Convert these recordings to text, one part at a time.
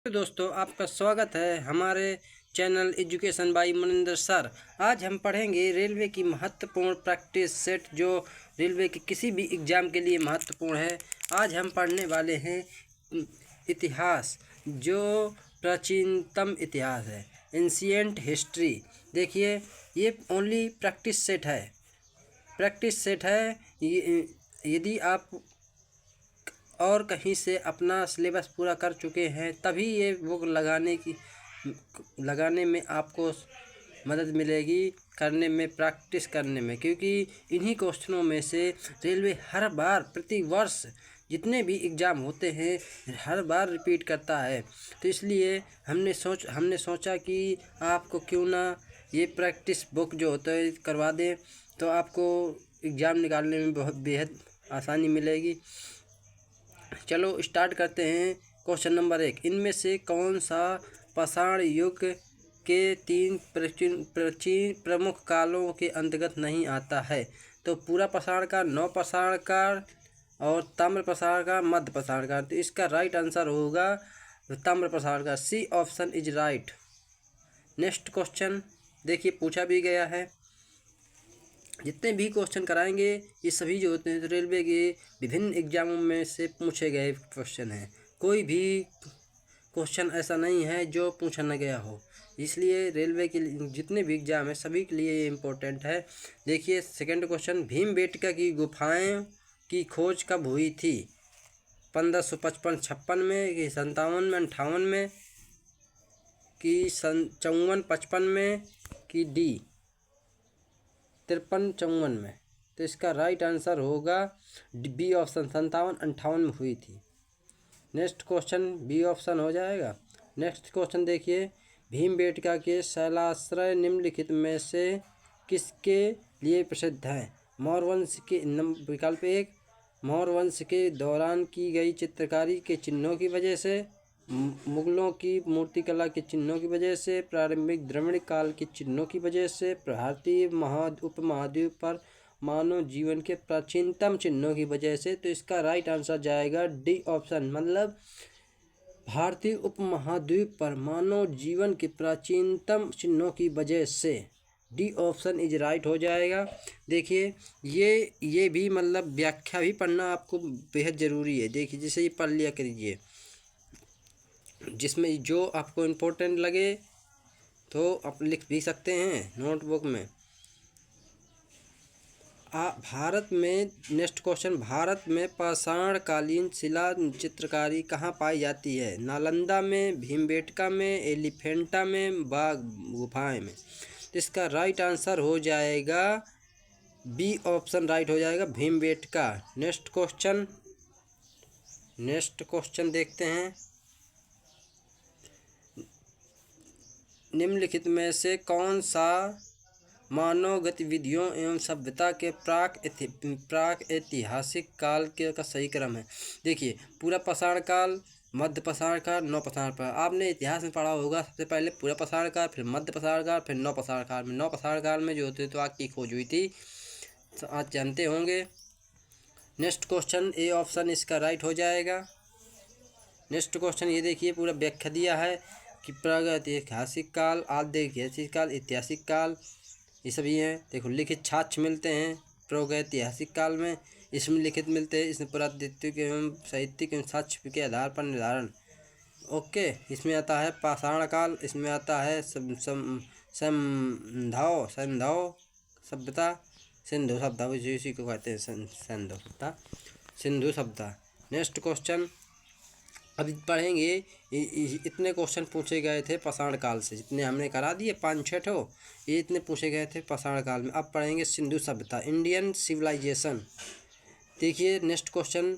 तो दोस्तों आपका स्वागत है हमारे channel education by Maninder sir. आज हम पढ़ेंगे रेलवे की महत्वपूर्ण प्रैक्टिस सेट जो रेलवे के किसी भी एग्ज़ाम के लिए महत्वपूर्ण है। आज हम पढ़ने वाले हैं इतिहास, जो प्राचीनतम इतिहास है, एंशिएंट हिस्ट्री। देखिए, ये ओनली प्रैक्टिस सेट है। यदि आप और कहीं से अपना सिलेबस पूरा कर चुके हैं तभी ये बुक लगाने में आपको मदद मिलेगी, करने में, प्रैक्टिस करने में, क्योंकि इन्हीं क्वेश्चनों में से रेलवे हर बार प्रति वर्ष जितने भी एग्ज़ाम होते हैं हर बार रिपीट करता है। तो इसलिए हमने सोचा कि आपको क्यों ना ये प्रैक्टिस बुक जो होता है करवा दें, तो आपको एग्ज़ाम निकालने में बहुत बेहद आसानी मिलेगी। चलो स्टार्ट करते हैं। क्वेश्चन नंबर 1, इनमें से कौन सा पाषाण युग के 3 प्राचीन प्रमुख कालों के अंतर्गत नहीं आता है? तो पूरा पाषाण काल, नव पाषाण काल और ताम्र पाषाण काल, मध्य पाषाण काल। तो इसका राइट आंसर होगा ताम्र पाषाण काल। C option is right. Next question देखिए, पूछा भी गया है, जितने भी क्वेश्चन कराएंगे ये सभी जो होते हैं तो रेलवे के विभिन्न एग्जामों में से पूछे गए क्वेश्चन हैं। कोई भी क्वेश्चन ऐसा नहीं है जो पूछा न गया हो, इसलिए रेलवे के जितने भी एग्जाम है सभी के लिए ये इम्पोर्टेंट है। देखिए सेकंड क्वेश्चन, भीमबेटका की गुफाएं की खोज कब हुई थी? 1555-56 में, कि 57 में, 58 में, कि 54-55 में, कि डी 53-54 में? तो इसका राइट आंसर होगा बी ऑप्शन, 57-58 में हुई थी। नेक्स्ट क्वेश्चन बी ऑप्शन हो जाएगा। नेक्स्ट क्वेश्चन देखिए, भीमबेटका के शैलाश्रय निम्नलिखित में से किसके लिए प्रसिद्ध हैं? मौर्य वंश के विकल्प 1, मौर्य वंश के दौरान की गई चित्रकारी के चिन्हों की वजह से, मुगलों की मूर्तिकला के चिन्हों की वजह से, प्रारंभिक द्रविड़ काल के चिन्हों की वजह से, भारतीय उपमहाद्वीप पर मानव जीवन के प्राचीनतम चिन्हों की वजह से। तो इसका राइट आंसर जाएगा डी ऑप्शन, मतलब भारतीय उपमहाद्वीप पर मानव जीवन के प्राचीनतम चिन्हों की वजह से। डी ऑप्शन इज राइट हो जाएगा। देखिए ये भी मतलब व्याख्या भी पढ़ना आपको बेहद ज़रूरी है। देखिए जैसे ये पढ़ लिया करिए, जिसमें जो आपको इम्पोर्टेंट लगे तो आप लिख भी सकते हैं नोटबुक में। भारत में नेक्स्ट क्वेश्चन, भारत में पाषाणकालीन शिला चित्रकारी कहाँ पाई जाती है? नालंदा में, भीमबेटका में, एलिफेंटा में, बाघ गुफाएं में? तो इसका राइट आंसर हो जाएगा बी ऑप्शन राइट हो जाएगा, भीमबेटका। नेक्स्ट क्वेश्चन देखते हैं, निम्नलिखित में से कौन सा मानव गतिविधियों एवं सभ्यता के प्राक ऐतिहासिक काल का सही क्रम है? देखिए, पूरा पाषाण काल, मध्य पाषाण काल, नव पाषाण काल। आपने इतिहास में पढ़ा होगा, सबसे पहले पूरा पाषाण काल, फिर मध्य पाषाण काल, फिर नव पाषाण काल में। नव पाषाण काल में जो होते तो आग की खोज हुई थी, आज जानते होंगे। नेक्स्ट क्वेश्चन ए ऑप्शन इसका राइट हो जाएगा। नेक्स्ट क्वेश्चन ये देखिए, पूरा व्याख्या दिया है कि प्रागैतिहासिक काल, आद्यैतिहासिक काल, ऐतिहासिक काल, ये सभी हैं। देखो, लिखित साक्ष्य मिलते हैं प्रागैतिहासिक काल में, इसमें लिखित मिलते हैं, इसमें पुरातात्विक एवं साहित्यिक एवं साक्ष्य के आधार पर निर्धारण। ओके, इसमें आता है पाषाण काल, इसमें आता है संधव सभ्यता, सिंधु सभ्यता, इसी को कहते हैं सिंधु सभ्यता। नेक्स्ट क्वेश्चन अभी पढ़ेंगे, इतने क्वेश्चन पूछे गए थे पाषाण काल से, जितने हमने करा दिए 5-6 ठो, ये इतने पूछे गए थे पाषाण काल में। अब पढ़ेंगे सिंधु सभ्यता, इंडियन सिविलाइजेशन। देखिए नेक्स्ट क्वेश्चन,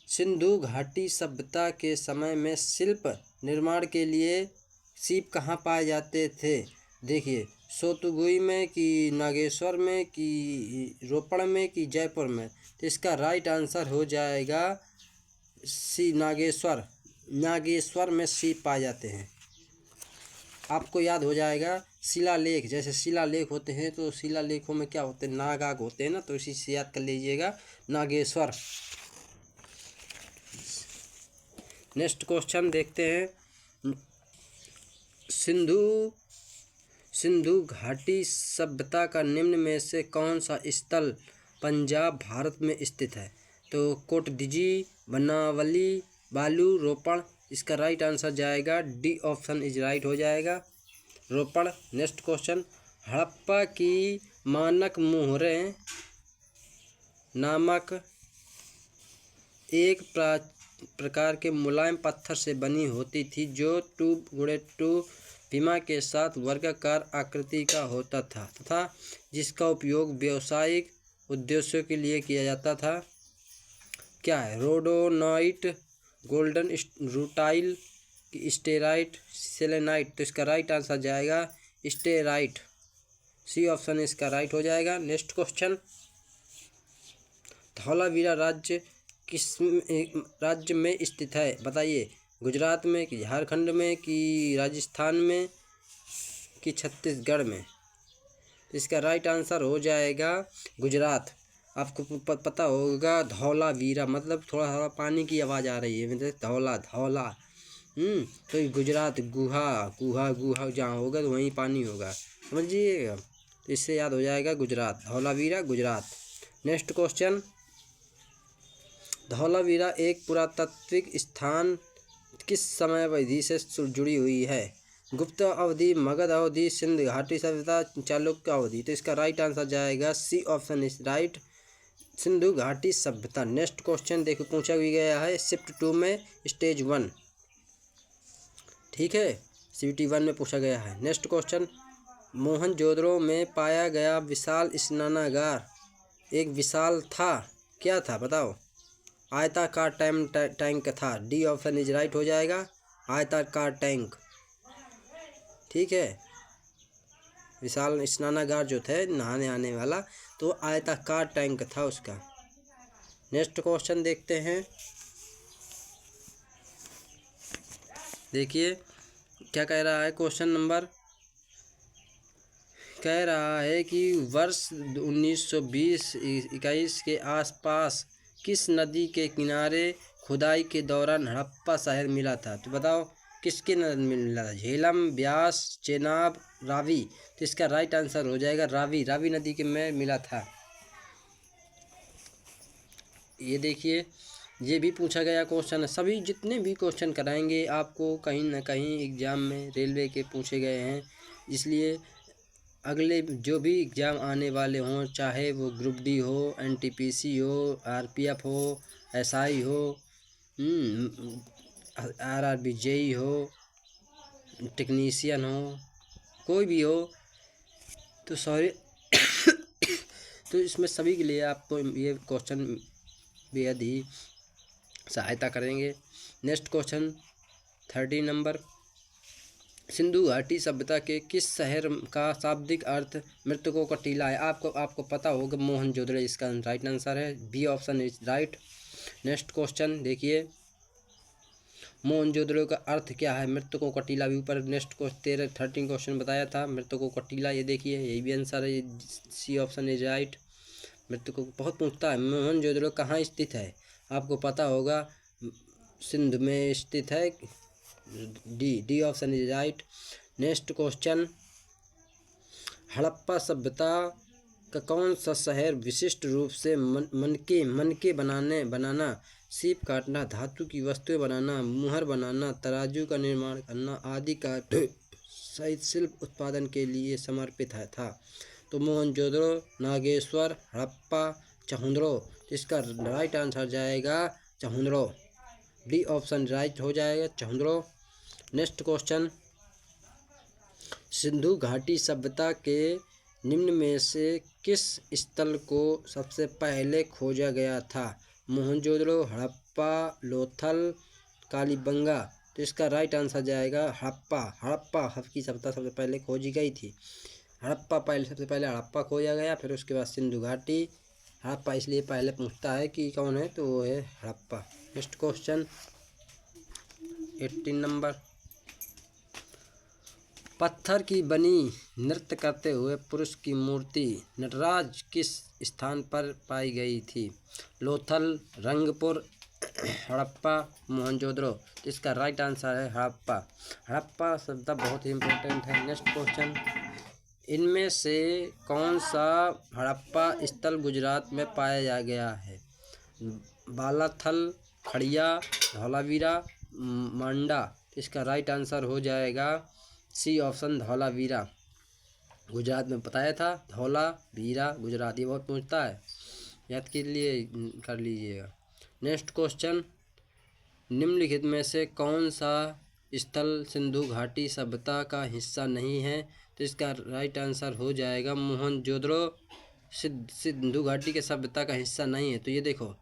सिंधु घाटी सभ्यता के समय में शिल्प निर्माण के लिए सीप कहाँ पाए जाते थे? देखिए, सोतुगुई में, कि नागेश्वर में, कि रोपड़ में, कि जयपुर में? तो इसका राइट आंसर हो जाएगा सी नागेश्वर में सीप पाए जाते हैं। आपको याद हो जाएगा शिलालेख, जैसे शिलालेख होते हैं तो शिलालेखों में क्या होते हैं, नाग आग होते हैं ना, तो इसी से याद कर लीजिएगा, नागेश्वर। नेक्स्ट क्वेश्चन देखते हैं, सिंधु घाटी सभ्यता का निम्न में से कौन सा स्थल पंजाब भारत में स्थित है? तो कोटडिजी, बनावली, बालू, रोपड़। इसका राइट आंसर जाएगा डी ऑप्शन इज राइट हो जाएगा, रोपड़। नेक्स्ट क्वेश्चन, हड़प्पा की मानक मोहरें नामक एक प्रकार के मुलायम पत्थर से बनी होती थी जो 2x2 विमा के साथ वर्गाकार आकृति का होता था तथा जिसका उपयोग व्यावसायिक उद्देश्यों के लिए किया जाता था। क्या है? रोडोनाइट, गोल्डन रूटाइल, स्टेराइट, सेलेनाइट। तो इसका राइट आंसर जाएगा स्टेराइट, सी ऑप्शन इसका राइट हो जाएगा। नेक्स्ट क्वेश्चन, धौलावीरा राज्य किस राज्य में स्थित है? बताइए, गुजरात में कि झारखंड में कि राजस्थान में कि छत्तीसगढ़ में? इसका राइट आंसर हो जाएगा गुजरात। आपको पता होगा धौलावीरा मतलब थोड़ा थोड़ा पानी की आवाज़ आ रही है, मतलब धौला धौला। तो गुजरात, गुहा गुहा गुहा जहाँ होगा तो वहीं पानी होगा, समझिएगा। तो इससे याद हो जाएगा गुजरात, धौलावीरा गुजरात। नेक्स्ट क्वेश्चन, धौलावीरा एक पुरातात्विक स्थान किस समय अवधि से जुड़ी हुई है? गुप्त अवधि, मगध अवधि, सिंध घाटी सभ्यता, चालुक्य अवधि। तो इसका राइट आंसर जाएगा सी ऑप्शन इज राइट, सिंधु घाटी सभ्यता। नेक्स्ट क्वेश्चन देखो पूछा भी गया है शिफ्ट 2 में स्टेज 1, ठीक है, CBT 1 में पूछा गया है। नेक्स्ट क्वेश्चन, मोहनजोदड़ो में पाया गया विशाल स्नानागार एक विशाल था, क्या था बताओ? आयताकार टैंक था, डी ऑप्शन इज राइट हो जाएगा, आयताकार टैंक, ठीक है। विशाल स्नानागार जो थे नहाने आने वाला, तो आयताकार टैंक था उसका। नेक्स्ट क्वेश्चन देखते हैं, देखिए क्या कह रहा है। क्वेश्चन नंबर कह रहा है कि वर्ष 1920-21 के आसपास किस नदी के किनारे खुदाई के दौरान हड़प्पा शहर मिला था? तो बताओ किसके नदी में मिला था? झेलम, ब्यास, चेनाब, रावी। तो इसका राइट आंसर हो जाएगा रावी, रावी नदी के में मिला था। ये देखिए, ये भी पूछा गया क्वेश्चन है। सभी जितने भी क्वेश्चन कराएंगे आपको कहीं ना कहीं एग्ज़ाम में रेलवे के पूछे गए हैं, इसलिए अगले जो भी एग्ज़ाम आने वाले हों, चाहे वो ग्रुप डी हो, NTPC हो, RPF हो, SI हो, RRB JE हो, टेक्नीशियन हो, कोई भी हो, तो सॉरी तो इसमें सभी के लिए आपको ये क्वेश्चन बेहद ही सहायता करेंगे। नेक्स्ट क्वेश्चन 30 नंबर, सिंधु घाटी सभ्यता के किस शहर का शाब्दिक अर्थ मृतकों का टीला है? आपको पता होगा मोहनजोदड़ो, इसका राइट आंसर है, B option is right. Next question देखिए, मोहनजोदड़ो का अर्थ क्या है? मृतकों का टीला। भी ऊपर नेक्स्ट क्वेश्चन 13 क्वेश्चन बताया था, मृतकों का टीला, ये देखिए यही भी आंसर है, सी ऑप्शन इज राइट। मृतकों को बहुत पूछता है मोहनजोदड़ो कहाँ स्थित है, आपको पता होगा सिंध में स्थित है, D option is right. Next question, Harappa सभ्यता का कौन सा शहर विशिष्ट रूप से मनके बनाना, सीप काटना, धातु की वस्तुएं बनाना, मुहर बनाना, तराजू का निर्माण करना आदि का सहित शिल्प उत्पादन के लिए समर्पित था? तो मोहनजोदड़ो, नागेश्वर, हड़प्पा, चहुंदड़ो। इसका राइट आंसर जाएगा चहुंदड़ो, डी ऑप्शन राइट हो जाएगा, चहुंदड़ो। नेक्स्ट क्वेश्चन, सिंधु घाटी सभ्यता के निम्न में से किस स्थल को सबसे पहले खोजा गया था? मोहनजोदड़ो, हड़प्पा, लोथल, कालीबंगा। तो इसका राइट आंसर जाएगा हड़प्पा की सभ्यता सबसे पहले खोजी गई थी। सबसे पहले हड़प्पा खोजा गया, फिर उसके बाद सिंधु घाटी। हड़प्पा इसलिए पहले पूछता है कि कौन है, तो वो है हड़प्पा। नेक्स्ट क्वेश्चन 18 नंबर, पत्थर की बनी नृत्य करते हुए पुरुष की मूर्ति नटराज किस स्थान पर पाई गई थी? लोथल, रंगपुर, हड़प्पा मोहनजोदड़ो। तो इसका राइट आंसर है हड़प्पा। हड़प्पा शब्द बहुत ही इम्पोर्टेंट है। नेक्स्ट क्वेश्चन, इनमें से कौन सा हड़प्पा स्थल गुजरात में पाया गया है? बालाथल, खड़िया, धौलावीरा, मांडा। इसका राइट आंसर हो जाएगा सी ऑप्शन, धौलावीरा। गुजरात में बताया था, धौलावीरा गुजरात। ये बहुत पूछता है, याद के लिए कर लीजिएगा। नेक्स्ट क्वेश्चन, निम्नलिखित में से कौन सा स्थल सिंधु घाटी सभ्यता का हिस्सा नहीं है? तो इसका राइट आंसर हो जाएगा मोहनजोदड़ो सिंधु घाटी के सभ्यता का हिस्सा नहीं है। तो ये देखो,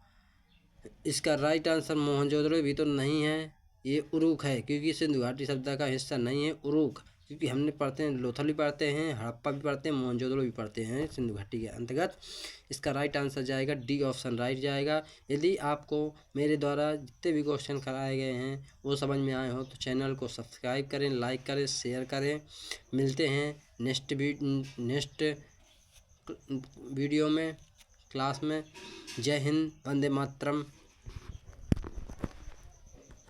इसका राइट आंसर मोहनजोदड़ो भी तो नहीं है, ये उरुक है, क्योंकि सिंधु घाटी सभ्यता का हिस्सा नहीं है उरुक। क्योंकि हमने पढ़ते हैं, लोथल भी पढ़ते हैं, हड़प्पा भी पढ़ते हैं, मोहनजोदड़ो भी पढ़ते हैं सिंधु घाटी के अंतर्गत। इसका राइट आंसर जाएगा डी ऑप्शन, राइट जाएगा। यदि आपको मेरे द्वारा जितने भी क्वेश्चन कराए गए हैं वो समझ में आए हो तो चैनल को सब्सक्राइब करें, लाइक करें, शेयर करें। मिलते हैं नेक्स्ट वीडियो में, क्लास में। जय हिंद, वंदे मातरम।